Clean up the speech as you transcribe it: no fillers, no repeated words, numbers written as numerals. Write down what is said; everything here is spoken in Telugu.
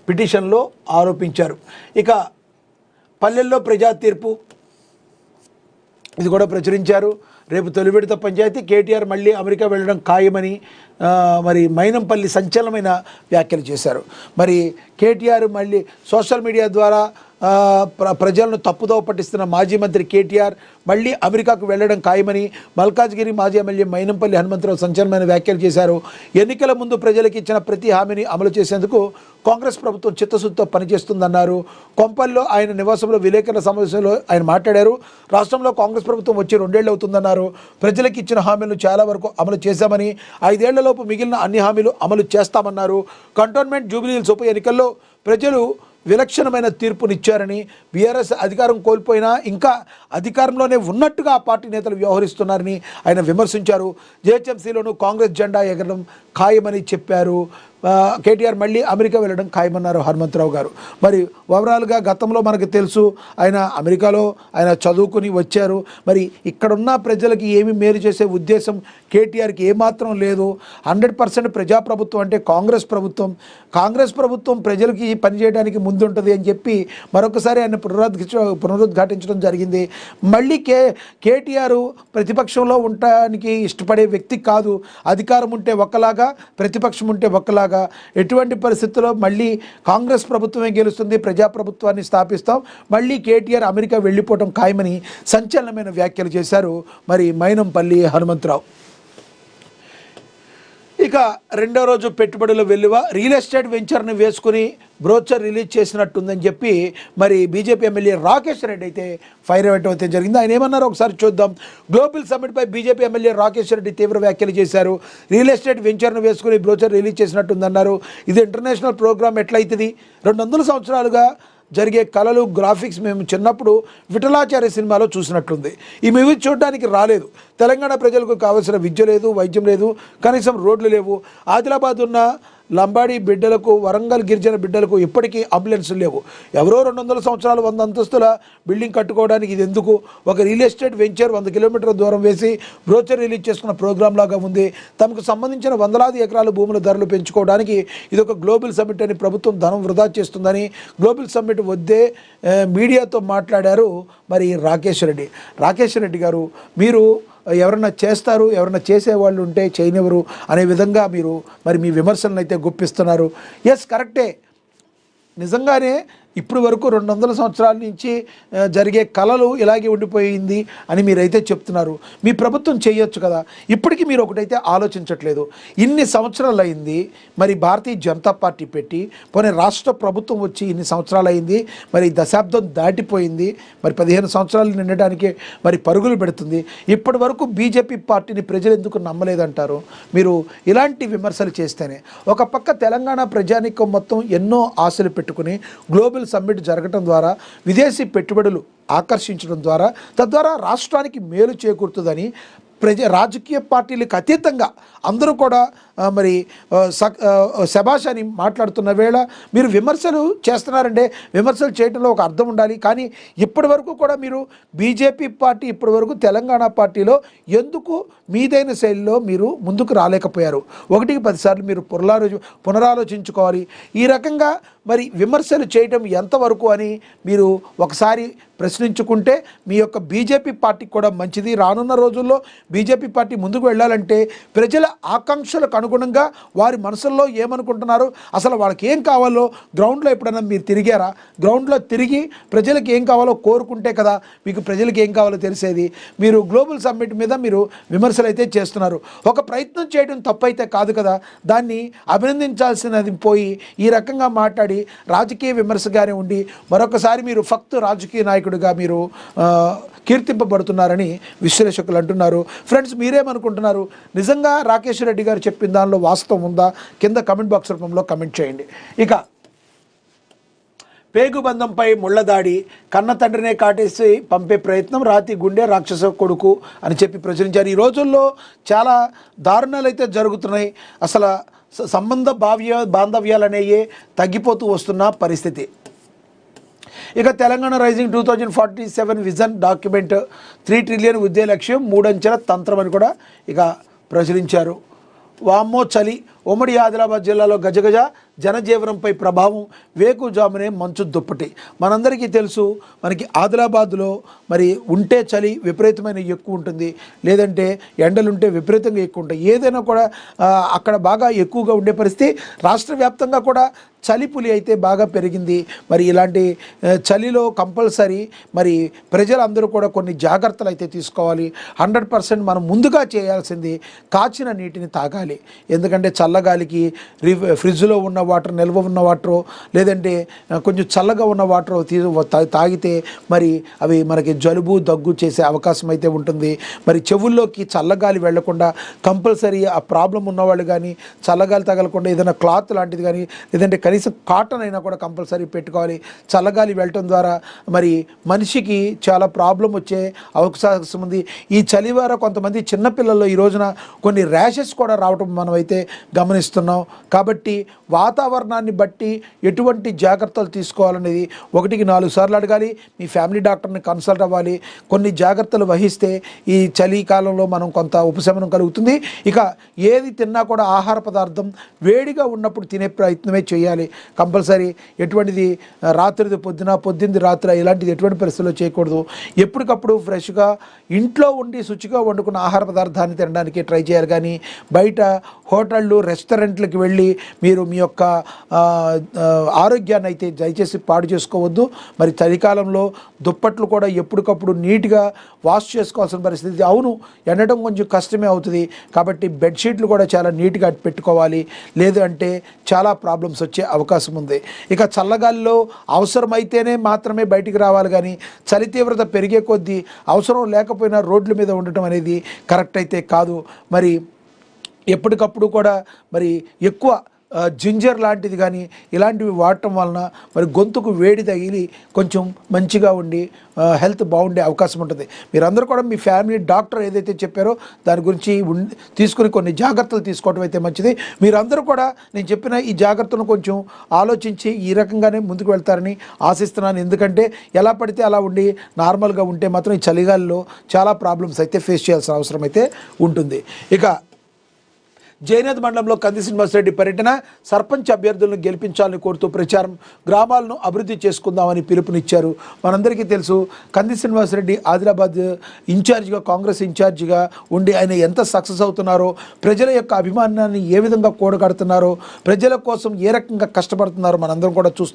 పిటిషన్లో ఆరోపించారు. ఇక పల్లెల్లో ప్రజా తీర్పు ఇది కూడా ప్రచురించారు. రేపు తొలి విడత పంచాయతీ కేటీఆర్ మళ్ళీ అమెరికా వెళ్ళడం ఖాయమని మరి మైనంపల్లి సంచలనమైన వ్యాఖ్యలు చేశారు. మరి కేటీఆర్ మళ్ళీ సోషల్ మీడియా ద్వారా ప్రజలను తప్పుదోవ పట్టిస్తున్న మాజీ మంత్రి కేటీఆర్ మళ్ళీ అమెరికాకు వెళ్లడం ఖాయమని మల్కాజ్గిరి మాజీ ఎమ్మెల్యే మైనంపల్లి హనుమంతరావు సంచలనమైన వ్యాఖ్యలు చేశారు. ఎన్నికల ముందు ప్రజలకు ఇచ్చిన ప్రతి హామీని అమలు చేసేందుకు కాంగ్రెస్ ప్రభుత్వం చిత్తశుద్ధితో పనిచేస్తుందన్నారు. కొంపల్లో ఆయన నివాసంలో విలేకరుల సమావేశంలో ఆయన మాట్లాడారు. రాష్ట్రంలో కాంగ్రెస్ ప్రభుత్వం వచ్చి 2 ఏళ్లు అవుతుందన్నారు. ప్రజలకు ఇచ్చిన హామీలను చాలా వరకు అమలు చేశామని, 5 ఏళ్లలోపు మిగిలిన అన్ని హామీలు అమలు చేస్తామన్నారు. కంటోన్మెంట్ జూబ్లీహిల్స్ ఉప ఎన్నికల్లో ప్రజలు విలక్షణమైన తీర్పునిచ్చారని, బీఆర్ఎస్ అధికారం కోల్పోయినా ఇంకా అధికారంలోనే ఉన్నట్టుగా ఆ పార్టీ నేతలు వ్యవహరిస్తున్నారని ఆయన విమర్శించారు. జేహెచ్ఎంసీలోనూ కాంగ్రెస్ జెండా ఎగరడం ఖాయమని చెప్పారు. కేటీఆర్ మళ్ళీ అమెరికా వెళ్ళడం ఖాయమన్నారు హనుమంతరావు గారు. మరి ఓవరాల్గా గతంలో మనకు తెలుసు ఆయన అమెరికాలో ఆయన చదువుకుని వచ్చారు. మరి ఇక్కడున్న ప్రజలకి ఏమి మేలు చేసే ఉద్దేశం కేటీఆర్కి ఏమాత్రం లేదు. 100% ప్రజాప్రభుత్వం అంటే కాంగ్రెస్ ప్రభుత్వం. కాంగ్రెస్ ప్రభుత్వం ప్రజలకి పనిచేయడానికి ముందుంటుంది అని చెప్పి మరొకసారి ఆయన పునరుద్ఘాటించడం జరిగింది. మళ్ళీ కేటీఆర్ ప్రతిపక్షంలో ఉండడానికి ఇష్టపడే వ్యక్తి కాదు. అధికారం ఉంటే ఒకలాగా, ప్రతిపక్షం ఉంటే ఒకలాగా. ఎటువంటి పరిస్థితుల్లో మళ్ళీ కాంగ్రెస్ ప్రభుత్వమే గెలుస్తుంది, ప్రజాప్రభుత్వాన్ని స్థాపిస్తాం, మళ్ళీ కేటీఆర్ అమెరికా వెళ్ళిపోవడం ఖాయమని సంచలనమైన వ్యాఖ్యలు చేశారు మరి మైనంపల్లి హనుమంతరావు. ఇక రెండో రోజు పెట్టుబడుల వెల్లువ రియల్ ఎస్టేట్ వెంచర్ని వేసుకుని బ్రోచర్ రిలీజ్ చేసినట్టుందని చెప్పి మరి బీజేపీ ఎమ్మెల్యే రాకేష్ రెడ్డి అయితే ఫైర్ అవ్వటం అయితే జరిగింది. ఆయన ఏమన్నారో ఒకసారి చూద్దాం. గ్లోబల్ సమ్మిట్పై బీజేపీ ఎమ్మెల్యే రాకేష్ రెడ్డి తీవ్ర వ్యాఖ్యలు చేశారు. రియల్ ఎస్టేట్ వెంచర్ను వేసుకుని బ్రోచర్ రిలీజ్ చేసినట్టుందన్నారు. ఇది ఇంటర్నేషనల్ ప్రోగ్రామ్ ఎట్లయితుంది? 200 సంవత్సరాలుగా జరిగే కళలు, గ్రాఫిక్స్ మేము చిన్నప్పుడు విఠలాచార్య సినిమాలో చూసినట్లుంది. ఈ మూవీ చూడడానికి రాలేదు. తెలంగాణ ప్రజలకు కావాల్సిన విద్య లేదు, వైద్యం లేదు, కనీసం రోడ్లు లేవు. ఆదిలాబాద్ ఉన్న లంబాడి బిడ్డలకు, వరంగల్ గిరిజన బిడ్డలకు ఇప్పటికీ అంబులెన్సులు లేవు. ఎవరో 200 సంవత్సరాలు 100 అంతస్తుల బిల్డింగ్ కట్టుకోవడానికి ఇది ఎందుకు? ఒక రియల్ ఎస్టేట్ వెంచర్ 100 కిలోమీటర్ల దూరం వేసి బ్రోచర్ రిలీజ్ చేసుకున్న ప్రోగ్రామ్ లాగా ఉంది. తమకు సంబంధించిన వందలాది ఎకరాల భూముల ధరలు పెంచుకోవడానికి ఇది ఒక గ్లోబల్ సమ్మిట్ అని ప్రభుత్వం ధనం వృధా చేస్తుందని గ్లోబల్ సమ్మిట్ వద్దే మీడియాతో మాట్లాడారు మరి రాకేష్ రెడ్డి. రాకేష్ రెడ్డి గారు, మీరు ఎవరన్నా చేస్తారు, ఎవరన్నా చేసేవాళ్ళు ఉంటే చేయనివ్వరు అనే విధంగా మీరు మరి మీ విమర్శలను అయితే గుప్పిస్తున్నారు. ఎస్, కరెక్టే. నిజంగానే ఇప్పుడు వరకు 200 సంవత్సరాల నుంచి జరిగే కళలు ఇలాగే ఉండిపోయింది అని మీరైతే చెప్తున్నారు. మీ ప్రభుత్వం చేయొచ్చు కదా. ఇప్పటికీ మీరు ఒకటైతే ఆలోచించట్లేదు. ఇన్ని సంవత్సరాలు అయింది మరి భారతీయ జనతా పార్టీ పెట్టి, పోనీ రాష్ట్ర ప్రభుత్వం వచ్చి ఇన్ని సంవత్సరాలు అయింది, మరి దశాబ్దం దాటిపోయింది, మరి 15 సంవత్సరాలు నిండడానికి మరి పరుగులు పెడుతుంది. ఇప్పటి వరకు బీజేపీ పార్టీని ప్రజలు ఎందుకు నమ్మలేదంటారు? మీరు ఇలాంటి విమర్శలు చేస్తేనే. ఒక పక్క తెలంగాణ ప్రజానీకం మొత్తం ఎన్నో ఆశలు పెట్టుకుని గ్లోబల్ సమ్మిట్ జరగడం ద్వారా విదేశీ పెట్టుబడులు ఆకర్షించడం ద్వారా తద్వారా రాష్ట్రానికి మేలు చేకూరుతుందని రాజకీయ పార్టీలకు అతీతంగా అందరూ కూడా మరి శభాష్ అని మాట్లాడుతున్న వేళ మీరు విమర్శలు చేస్తున్నారంటే విమర్శలు చేయడంలో ఒక అర్థం ఉండాలి. కానీ ఇప్పటి వరకు కూడా మీరు బీజేపీ పార్టీ ఇప్పటి వరకు తెలంగాణ పార్టీలో ఎందుకు మీదైన శైలిలో మీరు ముందుకు రాలేకపోయారు? 1కి 10 సార్లు మీరు పునరాలోచించుకోవాలి. ఈ రకంగా మరి విమర్శలు చేయడం ఎంతవరకు అని మీరు ఒకసారి ప్రశ్నించుకుంటే మీ యొక్క బీజేపీ పార్టీకి కూడా మంచిది. రానున్న రోజుల్లో బీజేపీ పార్టీ ముందుకు వెళ్ళాలంటే ప్రజల ఆకాంక్షలకు అనుగుణంగా వారి మనసుల్లో ఏమనుకుంటున్నారు, అసలు వాళ్ళకి ఏం కావాలో గ్రౌండ్లో ఎప్పుడైనా మీరు తిరిగారా? గ్రౌండ్లో తిరిగి ప్రజలకు ఏం కావాలో కోరుకుంటే కదా మీకు ప్రజలకు ఏం కావాలో తెలిసేది. మీరు గ్లోబల్ సమ్మిట్ మీద మీరు విమర్శలు అయితే చేస్తున్నారు. ఒక ప్రయత్నం చేయడం తప్పైతే కాదు కదా, దాన్ని అభినందించాల్సినది పోయి ఈ రకంగా మాట్లాడి రాజకీయ విమర్శగానే ఉండి మరొకసారి మీరు ఫక్త్ రాజకీయ నాయకుడిగా మీరు కీర్తింపబడుతున్నారని విశ్లేషకులు అంటున్నారు. ఫ్రెండ్స్, మీరేమనుకుంటున్నారు? నిజంగా రాకేష్ రెడ్డి గారు చెప్పిన దానిలో వాస్తవం ఉందా? కింద కమెంట్ బాక్స్ రూపంలో కమెంట్ చేయండి. ఇక పేగుబంధంపై ముళ్ళదాడి, కన్న తండ్రినే కాటేసి పంపే ప్రయత్నం, రాతి గుండె రాక్షస కొడుకు అని చెప్పి ప్రచురించారు. ఈ రోజుల్లో చాలా దారుణాలు అయితే జరుగుతున్నాయి. అసలు సంబంధ బాంధవ్యాలు అనేవి తగ్గిపోతూ వస్తున్న పరిస్థితి. ఇక Telangana rising 2047 vision document 3 trillion ఉద్దే లక్ష్యం 3 అంచెల తంత్రం అని కూడా ఇక ప్రచురించారు. వామ్మో చలి. ఉమ్మడి ఆదిలాబాద్ జిల్లాలో గజగజ జనజీవనంపై ప్రభావం వేకుజామునే మంచు దుప్పటి. మనందరికీ తెలుసు, మనకి ఆదిలాబాద్లో మరి ఉంటే చలి విపరీతమైన ఎక్కువ ఉంటుంది, లేదంటే ఎండలుంటే విపరీతంగా ఎక్కువ ఉంటాయి. ఏదైనా కూడా అక్కడ బాగా ఎక్కువగా ఉండే పరిస్థితి. రాష్ట్ర వ్యాప్తంగా కూడా చలిపులి అయితే బాగా పెరిగింది. మరి ఇలాంటి చలిలో కంపల్సరీ మరి ప్రజలందరూ కూడా కొన్ని జాగ్రత్తలు అయితే తీసుకోవాలి. 100% మనం ముందుగా చేయాల్సింది కాచిన నీటిని తాగాలి. ఎందుకంటే చల్లగాలికి ఫ్రిడ్జ్లో ఉన్న వాటర్, నిల్వ ఉన్న వాటర్, లేదంటే కొంచెం చల్లగా ఉన్న వాటర్ తాగితే మరి అవి మనకి జలుబు దగ్గు చేసే అవకాశం అయితే ఉంటుంది. మరి చెవుల్లోకి చల్లగాలి వెళ్లకుండా కంపల్సరీ ఆ ప్రాబ్లం ఉన్నవాళ్ళు కానీ చల్లగాలి తగలకుండా ఏదైనా క్లాత్ లాంటిది కానీ, లేదంటే కనీసం కాటన్ అయినా కూడా కంపల్సరీ పెట్టుకోవాలి. చల్లగాలి వెళ్ళటం ద్వారా మరి మనిషికి చాలా ప్రాబ్లం వచ్చే అవకాశం ఉంది. ఈ చలి ద్వారా కొంతమంది చిన్నపిల్లల్లో ఈ రోజున కొన్ని ర్యాషెస్ కూడా రావటం మనం అయితే గమనిస్తున్నాం. కాబట్టి వాతావరణాన్ని బట్టి ఎటువంటి జాగ్రత్తలు తీసుకోవాలనేది 1-4 సార్లు అడగాలి. మీ ఫ్యామిలీ డాక్టర్ని కన్సల్ట్ అవ్వాలి. కొన్ని జాగ్రత్తలు వహిస్తే ఈ చలికాలంలో మనం కొంత ఉపశమనం కలుగుతుంది. ఇక ఏది తిన్నా కూడా ఆహార పదార్థం వేడిగా ఉన్నప్పుడు తినే ప్రయత్నమే చేయాలి. కంపల్సరీ ఎటువంటిది రాత్రిది పొద్దున్నది రాత్రి ఇలాంటిది ఎటువంటి పరిస్థితుల్లో చేయకూడదు. ఎప్పటికప్పుడు ఫ్రెష్గా ఇంట్లో ఉండి శుచిగా వండుకున్న ఆహార పదార్థాన్ని తినడానికి ట్రై చేయాలి. కానీ బయట హోటళ్ళు, రెస్టారెంట్లకు వెళ్ళి మీరు మీ యొక్క ఆరోగ్యాన్ని అయితే దయచేసి పాడు చేసుకోవద్దు. మరి చలికాలంలో దుప్పట్లు కూడా ఎప్పటికప్పుడు నీట్గా వాష్ చేసుకోవాల్సిన పరిస్థితి. అవును, ఎండటం కొంచెం కష్టమే అవుతుంది. కాబట్టి బెడ్షీట్లు కూడా చాలా నీట్గా పెట్టుకోవాలి. లేదు అంటే చాలా ప్రాబ్లమ్స్ వచ్చే అవకాశం ఉంది. ఇక చల్లగాలిలో అవసరమైతేనే మాత్రమే బయటికి రావాలి. కానీ చలి తీవ్రత పెరిగే కొద్దీ అవసరం లేకపోయినా రోడ్ల మీద ఉండటం అనేది కరెక్ట్ అయితే కాదు. మరి ఎప్పటికప్పుడు కూడా మరి ఎక్కువ జింజర్ లాంటిది కానీ ఇలాంటివి వాడటం వలన మరి గొంతుకు వేడి తగిలి కొంచెం మంచిగా ఉండి హెల్త్ బాగుండే అవకాశం ఉంటుంది. మీరందరూ కూడా మీ ఫ్యామిలీ డాక్టర్ ఏదైతే చెప్పారో దాని గురించి తీసుకుని కొన్ని జాగ్రత్తలు తీసుకోవడం అయితే మంచిది. మీరందరూ కూడా నేను చెప్పిన ఈ జాగ్రత్తను కొంచెం ఆలోచించి ఈ రకంగానే ముందుకు వెళ్తారని ఆశిస్తున్నాను. ఎందుకంటే ఎలా పడితే అలా ఉండి నార్మల్గా ఉంటే మాత్రం ఈ చలిగాలిలో చాలా ప్రాబ్లమ్స్ అయితే ఫేస్ చేయాల్సిన అవసరం అయితే ఉంటుంది. ఇక జైనద్ మండలంలో కంది శ్రీనివాసరెడ్డి పర్యటన. సర్పంచ్ అభ్యర్థులను గెలిపించాలని కోరుతూ ప్రచారం. గ్రామాలను అభివృద్ధి చేసుకుందామని పిలుపునిచ్చారు. మనందరికీ తెలుసు, కంది శ్రీనివాసరెడ్డి ఆదిలాబాద్ ఇన్ఛార్జిగా, కాంగ్రెస్ ఇన్ఛార్జిగా ఉండి ఆయన ఎంత సక్సెస్ అవుతున్నారో, ప్రజల యొక్క అభిమానాన్ని ఏ విధంగా కూడగడుతున్నారో, ప్రజల కోసం ఏ రకంగా కష్టపడుతున్నారో మనందరం కూడా చూస్తున్నాం.